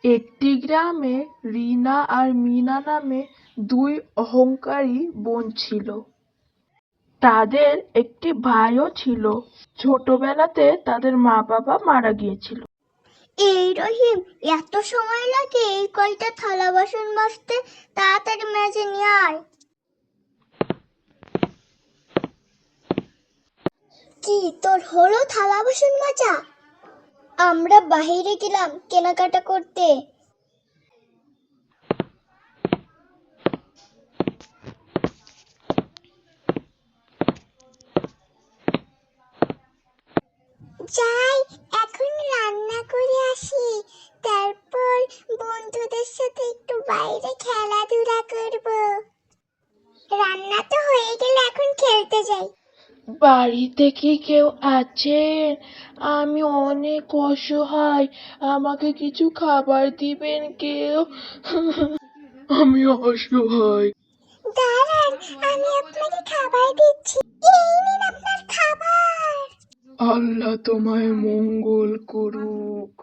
একটি গ্রামে রিনা আর মিনা নামে দুই অহংকারী বোন ছিল। তাদের একটি ভাইও ছিল। ছোটবেলাতে তাদের মা-বাবা মারা গিয়েছিল। এই রহিম, এত সময় লাগে এই কয়টা থালা বাসন মাজতে? তাড়াতাড়ি মেজে নিয়ে আয়। কি তোর হলো থালা বাসন মাজা? আমরা বাহিরে গেলাম কেনাকাটা করতে। যাই, এখন রান্না করে আসি, তারপর বন্ধুদের সাথে একটু বাইরে খেলাধুলা করব। রান্না তো হয়ে গেলে এখন খেলতে যাই। বাড়িতে কি কেউ আছেন? আমি অনেক অসহায়, আমাকে কিছু খাবার দিবেন কেউ? আমি অসহায়। দাঁড়ান, আমি আপনাকে খাবার দিচ্ছি। এই নিন আপনার খাবার। আল্লাহ তোমায় মঙ্গল করুক।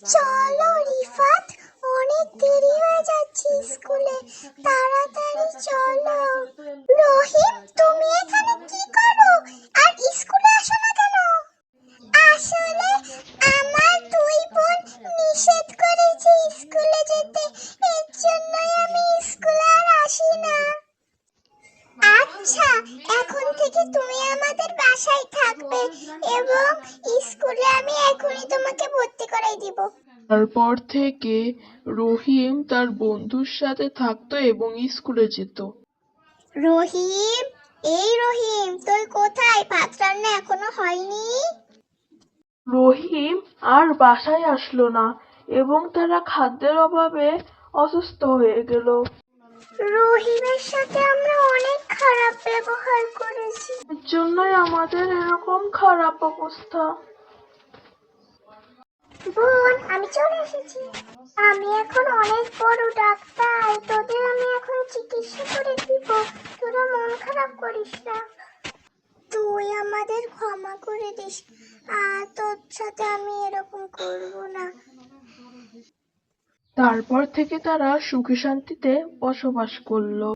চলো রিফাত, অনেক দেরি হয়ে যাচ্ছে স্কুলে, তাড়াতাড়ি চলো। রহিম, তুমি এখানে কি করো আর স্কুলে আসো না কেন? আসলে আমার দুই বোন নিষেধ করেছে স্কুলে যেতে, এর জন্যই আমি স্কুলে আর আসি না। আচ্ছা, এখন থেকে তুমি আমাদের বাসায় থাকবে এবং স্কুলে আমি এখনই তোমাকে ভর্তি করাই দিব। তারপর থেকে রহিম তার বন্ধুর সাথে থাকতো এবং স্কুলে যেত। রহিম, এই রহিম, তুই কোথায়? ভাত রান্না এখনো হয়নি? রহিম আর বাসায় আসলো না এবং তারা খাদ্যের অভাবে অসুস্থ হয়ে গেল। রহিমের সাথে আমরা অনেক খারাপ ব্যবহার করেছি। এর জন্যই আমাদের এরকম খারাপ অবস্থা। বোন, আমি চলে এসেছি। আমি এখন অনেক বড় ডাক্তার, তোদের আমি এখন চিকিৎসা করে দিব, তোরা মন খারাপ করিস না। তুই আমাদের ক্ষমা করে দিস, আর তোর সাথে আমি এরকম করব না। তারপর থেকে তারা সুখে শান্তিতে বসবাস করলো।